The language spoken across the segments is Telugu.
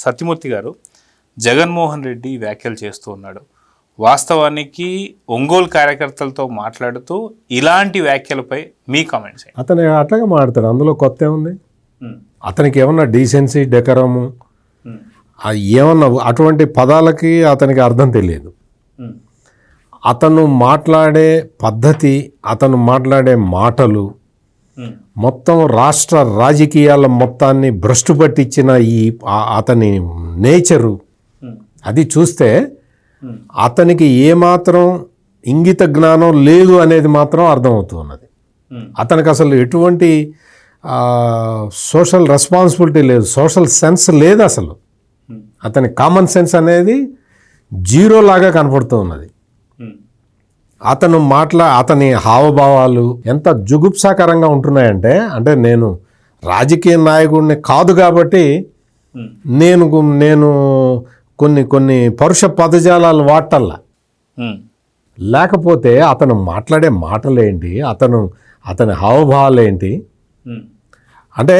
సత్యమూర్తి గారు, జగన్మోహన్ రెడ్డి వ్యాఖ్యలు చేస్తూ ఉన్నాడు. వాస్తవానికి ఒంగోలు కార్యకర్తలతో మాట్లాడుతూ ఇలాంటి వ్యాఖ్యలపై మీ కామెంట్స్? అతను అట్లాగే మాట్లాడతాడు, అందులో కొత్త ఏముంది? అతనికి ఏమన్నా డీసెన్సీ డెకరము ఏమన్నా అటువంటి పదాలకి అతనికి అర్థం తెలియదు. అతను మాట్లాడే పద్ధతి, అతను మాట్లాడే మాటలు మొత్తం రాష్ట్ర రాజకీయాల మొత్తాన్ని భ్రష్టు పట్టించిన ఈ అతని నేచరు అది చూస్తే అతనికి ఏమాత్రం ఇంగిత జ్ఞానం లేదు అనేది మాత్రం అర్థమవుతున్నది. అతనికి అసలు ఎటువంటి సోషల్ రెస్పాన్సిబిలిటీ లేదు, సోషల్ సెన్స్ లేదు. అసలు అతని కామన్ సెన్స్ అనేది జీరో లాగా కనపడుతూ ఉన్నది. అతను అతని హావభావాలు ఎంత జుగుప్సాకరంగా ఉంటున్నాయంటే, అంటే నేను రాజకీయ నాయకుడిని కాదు కాబట్టి నేను కొన్ని పరుష పదజాలాలు వాడటల్లా, లేకపోతే అతను మాట్లాడే మాటలేంటి, అతని హావభావాలు ఏంటి అంటే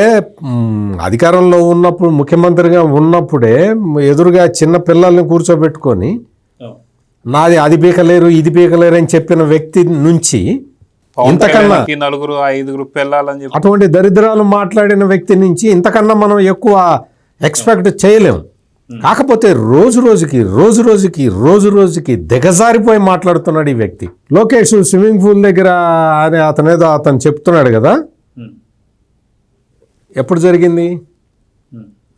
అధికారంలో ఉన్నప్పుడు, ముఖ్యమంత్రిగా ఉన్నప్పుడే ఎదురుగా చిన్న పిల్లల్ని కూర్చోబెట్టుకొని నాది అది పీకలేరు ఇది పీకలేరు అని చెప్పిన వ్యక్తి నుంచి ఇంతకన్నా నలుగురు ఐదుగురు పిల్లలని అటువంటి దరిద్రాలు మాట్లాడిన వ్యక్తి నుంచి ఇంతకన్నా మనం ఎక్కువ ఎక్స్పెక్ట్ చేయలేము. కాకపోతే రోజు రోజుకి దిగజారిపోయి మాట్లాడుతున్నాడు ఈ వ్యక్తి. లోకేష్ స్విమ్మింగ్ పూల్ దగ్గర అతను చెప్తున్నాడు కదా, ఎప్పుడు జరిగింది,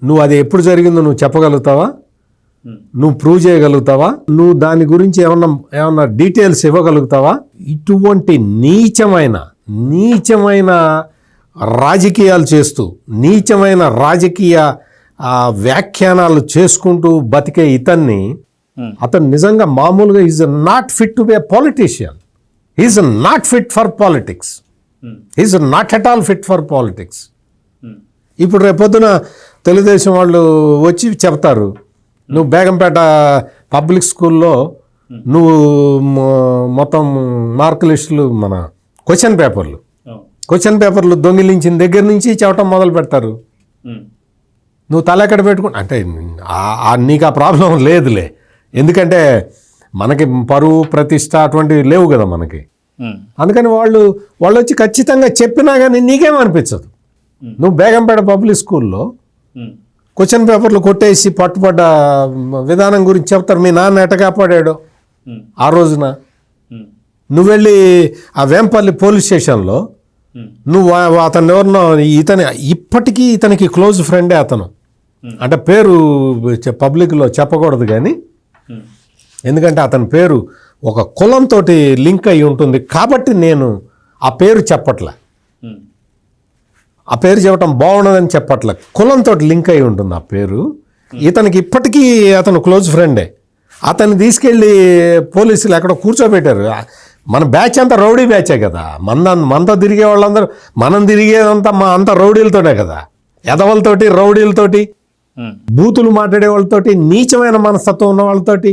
నువ్వు అది ఎప్పుడు జరిగిందో నువ్వు చెప్పగలుగుతావా, నువ్వు ప్రూవ్ చేయగలుగుతావా, నువ్వు దాని గురించి ఏమన్నా డీటెయిల్స్ ఇవ్వగలుగుతావా? ఇటువంటి నీచమైన రాజకీయాలు చేస్తూ, నీచమైన రాజకీయ వ్యాఖ్యానాలు చేసుకుంటూ బతికే అతను నిజంగా మామూలుగా is not fit to be a politician. Is not fit for politics. Is not at all fit for politics. ఇప్పుడు రేపొద్దున తెలుగుదేశం వాళ్ళు వచ్చి చెప్తారు, నువ్వు బేగంపేట పబ్లిక్ స్కూల్లో నువ్వు మొత్తం మార్క్ లిస్టులు, మన క్వశ్చన్ పేపర్లు దొంగిలించిన దగ్గర నుంచి చెప్పటం మొదలు పెడతారు. నువ్వు తల ఎక్కడ పెట్టుకుంటా అంటే నీకు ఆ ప్రాబ్లం లేదులే, ఎందుకంటే మనకి పరువు ప్రతిష్ట అటువంటివి లేవు కదా మనకి. అందుకని వాళ్ళు వచ్చి ఖచ్చితంగా చెప్పినా కానీ నీకేమనిపించదు. నువ్వు బేగంపేట పబ్లిక్ స్కూల్లో క్వశ్చన్ పేపర్లు కొట్టేసి పట్టుబడ్డ విధానం గురించి చెప్తారు. మీ నాన్న ఎట కాపాడాడో ఆ రోజున నువ్వు వెళ్ళి ఆ వేంపల్లి పోలీస్ స్టేషన్లో నువ్వు అతను ఎవరినో, ఇప్పటికీ ఇతనికి క్లోజ్ ఫ్రెండే అతను. అంటే పేరు పబ్లిక్లో చెప్పకూడదు కానీ, ఎందుకంటే అతని పేరు ఒక కులంతో లింక్ అయి ఉంటుంది కాబట్టి నేను ఆ పేరు చెప్పట్లే. ఆ పేరు చెప్పటం బాగున్నదని చెప్పట్లే, కులంతో లింక్ అయి ఉంటుంది ఆ పేరు. ఇతనికి ఇప్పటికీ అతను క్లోజ్ ఫ్రెండే. అతన్ని తీసుకెళ్ళి పోలీసులు ఎక్కడ కూర్చోబెట్టారు. మన బ్యాచ్ అంతా రౌడీ బ్యాచే కదా, మనతో తిరిగే వాళ్ళందరూ, మనం తిరిగేదంతా అంత రౌడీలతోనే కదా, ఎదవలతోటి రౌడీలతోటి, బూతులు మాట్లాడే వాళ్ళతోటి, నీచమైన మనస్తత్వం ఉన్న వాళ్ళతోటి,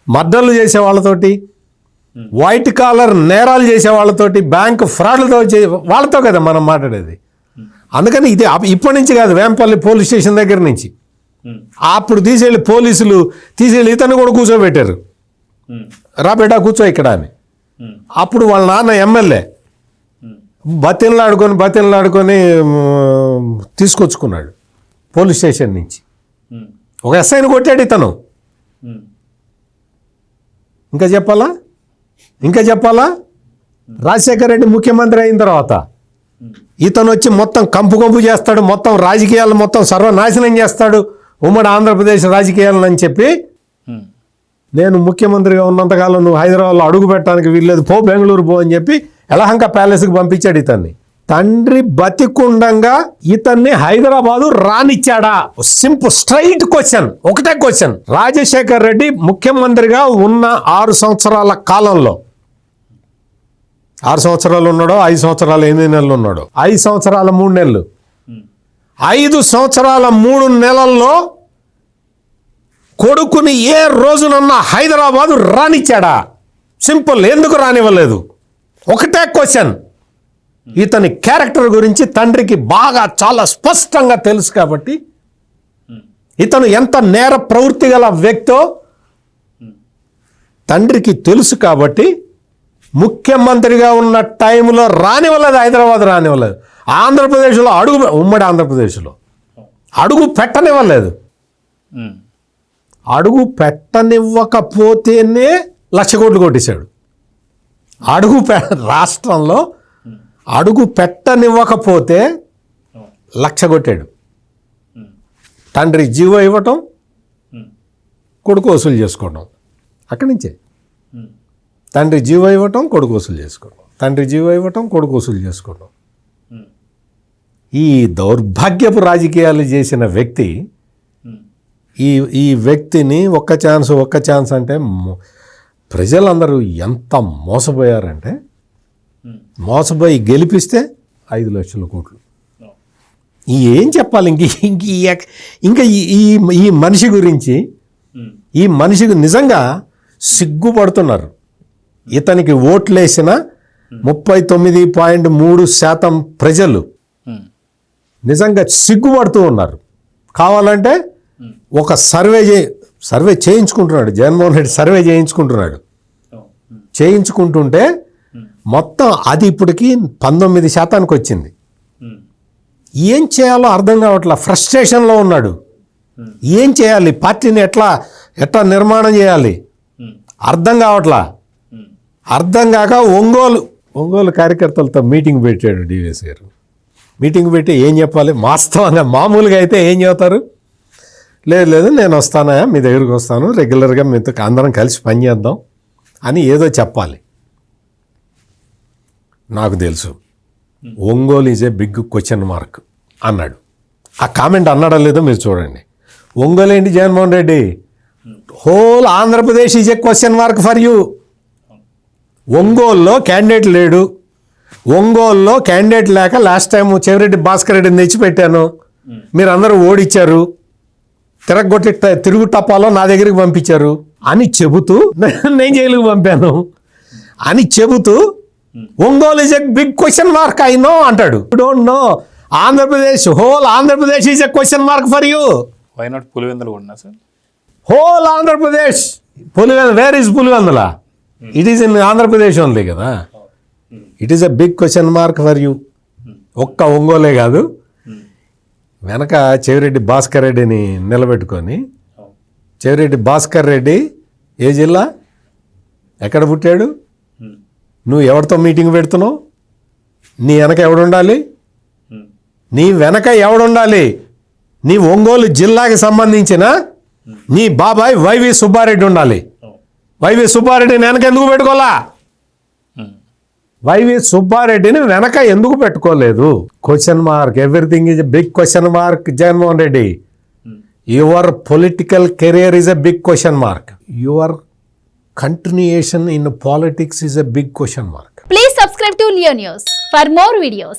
మర్డర్లు చేసే వాళ్ళతోటి, వైట్ కాలర్ నేరాలు చేసే వాళ్ళతోటి, బ్యాంకు ఫ్రాడ్లతో వాళ్ళతో కదా మనం మాట్లాడేది. అందుకని ఇది ఇప్పటి నుంచి కాదు, వేంపల్లి పోలీస్ స్టేషన్ దగ్గర నుంచి అప్పుడు పోలీసులు తీసుకెళ్ళి ఇతను కూడా కూర్చోబెట్టారు. రాబేటా కూర్చో ఇక్కడ అని. అప్పుడు వాళ్ళ నాన్న ఎమ్మెల్యే బతిన్లాడుకొని తీసుకొచ్చుకున్నాడు పోలీస్ స్టేషన్ నుంచి. ఒక ఎస్ఐని కొట్టాడు ఇతను. ఇంకా చెప్పాలా రాజశేఖర్ రెడ్డి ముఖ్యమంత్రి అయిన తర్వాత ఇతను వచ్చి మొత్తం కంపు చేస్తాడు, మొత్తం రాజకీయాలు మొత్తం సర్వనాశనం చేస్తాడు ఉమ్మడి ఆంధ్రప్రదేశ్ రాజకీయాలను అని చెప్పి, నేను ముఖ్యమంత్రిగా ఉన్నంతకాలం నువ్వు హైదరాబాద్లో అడుగు పెట్టడానికి వీల్లేదు, పో బెంగళూరు పో అని చెప్పి యలహంక ప్యాలెస్కి పంపించాడు ఇతన్ని. తండ్రి బతికుండంగా ఇతన్ని హైదరాబాదు రానిచ్చాడా? సింపుల్ స్ట్రైట్ క్వశ్చన్, ఒకటే క్వశ్చన్. రాజశేఖర్ రెడ్డి ముఖ్యమంత్రిగా ఉన్న 6 సంవత్సరాల కాలంలో, 6 సంవత్సరాలు ఉన్నాడో 5 సంవత్సరాలు 8 నెలలు ఉన్నాడో, 5 సంవత్సరాల 3 నెలలు, 5 సంవత్సరాల 3 నెలల్లో కొడుకుని ఏ రోజునన్నా హైదరాబాదు రానిచ్చాడా? సింపుల్. ఎందుకు రానివ్వలేదు? ఒకటే క్వశ్చన్. ఇతని క్యారెక్టర్ గురించి తండ్రికి బాగా చాలా స్పష్టంగా తెలుసు కాబట్టి ఇతను ఎంత నేర ప్రవృత్తి గల వ్యక్తో తండ్రికి తెలుసు కాబట్టి ముఖ్యమంత్రిగా ఉన్న టైంలో రానివ్వలేదు, హైదరాబాద్ రానివ్వలేదు. ఆంధ్రప్రదేశ్లో ఉమ్మడి ఆంధ్రప్రదేశ్లో అడుగు పెట్టనివ్వలేదు. అడుగు పెట్టనివ్వకపోతేనే 1,00,000 కోట్లు కొట్టేశాడు. రాష్ట్రంలో అడుగు పెట్టనివ్వకపోతే 1,00,000 కొట్టాడు. తండ్రి జీవో ఇవ్వటం, కొడుకు వసూలు చేసుకోవడం. అక్కడి నుంచే తండ్రి జీవో ఇవ్వటం, కొడుకు వసూలు చేసుకోవడం, తండ్రి జీవో ఇవ్వటం, కొడుకు వసూలు చేసుకోవడం. ఈ దౌర్భాగ్యపు రాజకీయాలు చేసిన వ్యక్తి ఈ వ్యక్తిని ఒక్క ఛాన్స్ అంటే ప్రజలందరూ ఎంత మోసపోయారంటే, మోసపోయి గెలిపిస్తే 5,00,000 కోట్లు. ఏం చెప్పాలి ఇంకా ఈ మనిషి గురించి? ఈ మనిషికి నిజంగా సిగ్గుపడుతున్నారు. ఇతనికి ఓట్లేసిన 39.3% ప్రజలు నిజంగా సిగ్గుపడుతూ ఉన్నారు. కావాలంటే ఒక సర్వే చేయించుకుంటున్నాడు జగన్మోహన్ రెడ్డి. సర్వే చేయించుకుంటుంటే మొత్తం అది ఇప్పటికి 19% వచ్చింది. ఏం చేయాలో అర్థం కావట్లా, ఫ్రస్ట్రేషన్లో ఉన్నాడు. ఏం చేయాలి, పార్టీని ఎట్లా నిర్మాణం చేయాలి అర్థం కావట్లా. అర్థం కాక ఒంగోలు కార్యకర్తలతో మీటింగ్ పెట్టాడు డివిఎస్ గారు. మీటింగ్ పెట్టి ఏం చెప్పాలి, వాస్తవంగా మామూలుగా అయితే ఏం చెబుతారు, లేదు నేను వస్తానా, మీ దగ్గరికి వస్తాను, రెగ్యులర్గా మీతో అందరం కలిసి పనిచేద్దాం అని ఏదో చెప్పాలి. నాకు తెలుసు Ongole is a big question mark అన్నాడు. ఆ కామెంట్ అన్నాడో లేదో మీరు చూడండి. ఒంగోలు ఏంటి Jaganmohan Reddy, whole Andhra Pradesh is a question mark for you. ఒంగోలులో క్యాండిడేట్ లేడు. ఒంగోలులో క్యాండిడేట్ లేక లాస్ట్ టైం చెవిరెడ్డి భాస్కర్ రెడ్డిని తెచ్చిపెట్టాను, మీరు అందరూ ఓడిచ్చారు, తిరుగు టపాలో నా దగ్గరికి పంపించారు అని చెబుతూ, నేను జైలుకు పంపాను అని చెబుతూ Ongole is a big question mark I know అంటాడు. You don't know Andhra Pradesh, whole Andhra Pradesh is a question mark for you. Why not Pulivendula కూడా sir? Whole Andhra Pradesh, where is Pulivendula? It is in Andhra Pradesh only కదా. It is a big question mark for you. ఒక్క ఒంగోలే కాదు, వెనక చెవిరెడ్డి భాస్కర్ రెడ్డిని నిలబెట్టుకొని, చెవిరెడ్డి భాస్కర్ రెడ్డి ఏ జిల్లా, ఎక్కడ పుట్టాడు, నువ్వు ఎవరితో మీటింగ్ పెడుతున్నావు, నీ వెనక ఎవడుండాలి, నీ వెనక ఎవడుండాలి, నీ ఒంగోలు జిల్లాకి సంబంధించిన నీ బాబాయ్ వైవి సుబ్బారెడ్డి ఉండాలి. వైవి సుబ్బారెడ్డిని వెనక ఎందుకు పెట్టుకోవాలా? వైవి సుబ్బారెడ్డిని వెనక ఎందుకు పెట్టుకోలేదు? Question mark, everything is a big question mark. Jaganmohan Reddy, your political career is a big question mark. Your continuation in politics is a big question mark. Please subscribe to Leo News for more videos.